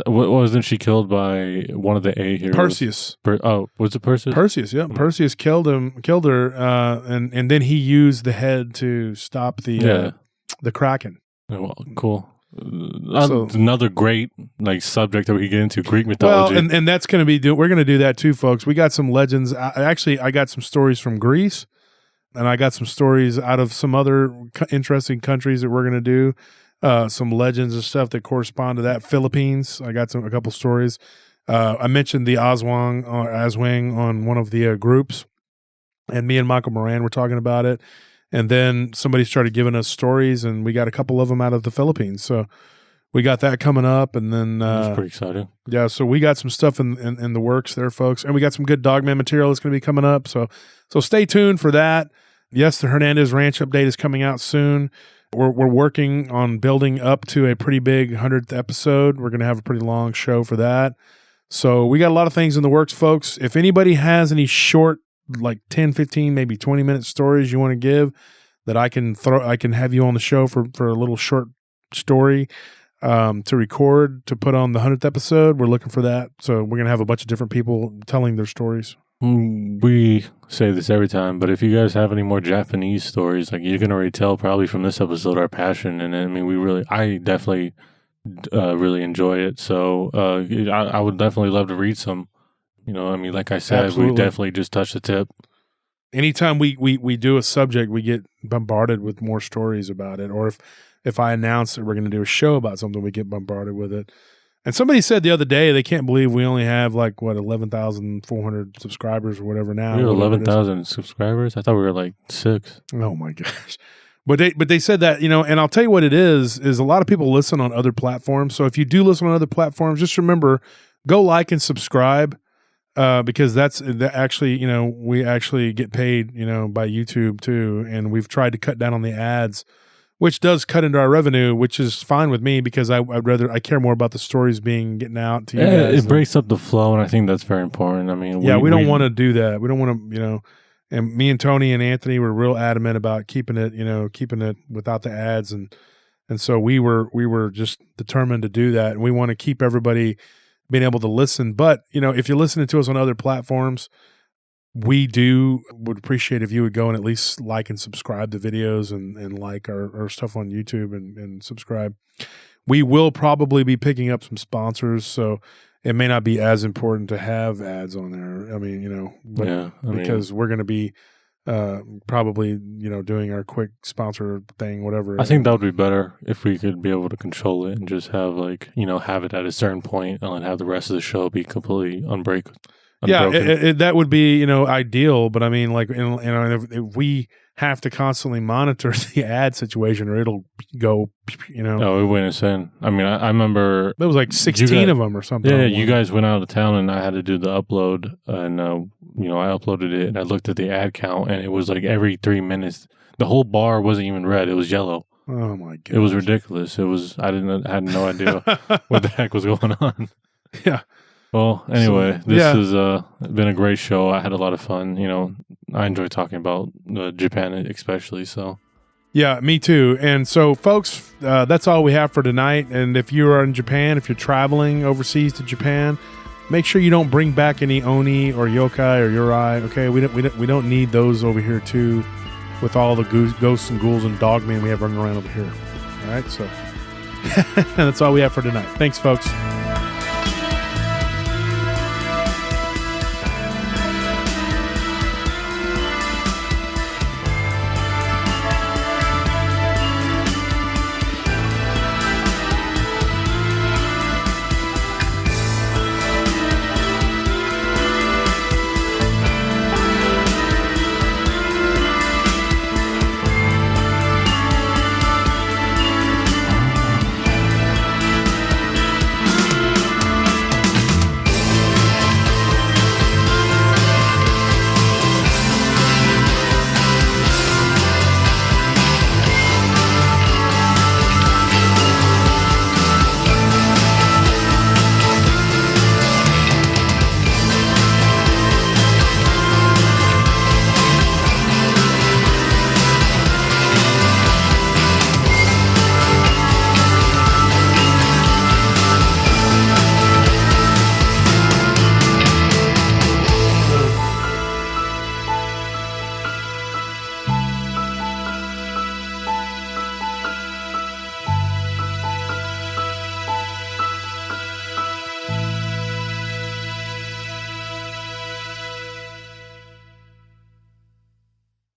wasn't she killed by one of the A heroes? Perseus. Was it Perseus? Perseus, yeah. Perseus killed her, and then he used the head to stop the Kraken. Oh, well, cool. Another great subject that we can get into, Greek mythology. Well, and that's going to be we're going to do that too, folks. We got some legends. I got some stories from Greece, and I got some stories out of some other interesting countries that we're going to do. Some legends and stuff that correspond to that. Philippines. I got a couple stories. I mentioned the Aswang on one of the groups, and me and Michael Moran were talking about it. And then somebody started giving us stories, and we got a couple of them out of the Philippines. So we got that coming up, and then that's pretty exciting. Yeah, so we got some stuff in the works there, folks, and we got some good Dogman material that's going to be coming up. So stay tuned for that. Yes, the Hernandez Ranch update is coming out soon. We're working on building up to a pretty big 100th episode. We're going to have a pretty long show for that. So we got a lot of things in the works, folks. If anybody has any short, like 10, 15, maybe 20-minute stories you want to give that I can have you on the show for a little short story to record to put on the 100th episode. We're looking for that. So we're going to have a bunch of different people telling their stories. We say this every time, but if you guys have any more Japanese stories, like you can already tell probably from this episode our passion. And I mean, I definitely really enjoy it. So I would definitely love to read some. I mean, like I said, we definitely just touched the tip. Anytime we do a subject, we get bombarded with more stories about it. Or if I announce that we're going to do a show about something, we get bombarded with it. And somebody said the other day they can't believe we only have 11,400 subscribers or whatever now. We have 11,000 subscribers? I thought we were 6. Oh my gosh. But they said that, and I'll tell you what it is a lot of people listen on other platforms. So if you do listen on other platforms, just remember, go like and subscribe. Because that actually, we actually get paid, by YouTube too. And we've tried to cut down on the ads, which does cut into our revenue, which is fine with me because I care more about the stories getting out to you guys. It breaks up the flow. And I think that's very important. I mean, we don't want to do that. We don't want to, and me and Tony and Anthony were real adamant about keeping it without the ads. And so we were just determined to do that. And we want to keep everybody being able to listen. But, if you're listening to us on other platforms, would appreciate if you would go and at least like and subscribe to videos and like our stuff on YouTube and subscribe. We will probably be picking up some sponsors, so it may not be as important to have ads on there. I mean, because we're going to be probably doing our quick sponsor thing, whatever. I think that would be better if we could be able to control it and just have have it at a certain point and have the rest of the show be completely unbroken. Yeah, that would be ideal. But I mean, if we have to constantly monitor the ad situation, or it'll go. No, it went insane. I mean, I remember there was 16 of them or something. Yeah, you guys went out of town, and I had to do the upload, and I uploaded it, and I looked at the ad count, and it was every 3 minutes. The whole bar wasn't even red; it was yellow. Oh my god! It was ridiculous. I had no idea what the heck was going on. Yeah. Well, anyway, this has been a great show. I had a lot of fun. I enjoy talking about Japan, especially. So, yeah, me too. And so, folks, that's all we have for tonight. And if you are in Japan, if you're traveling overseas to Japan, make sure you don't bring back any oni or yokai or yurei. Okay, we don't need those over here too, with all the ghosts and ghouls and dogmen we have running around over here. All right, so that's all we have for tonight. Thanks, folks.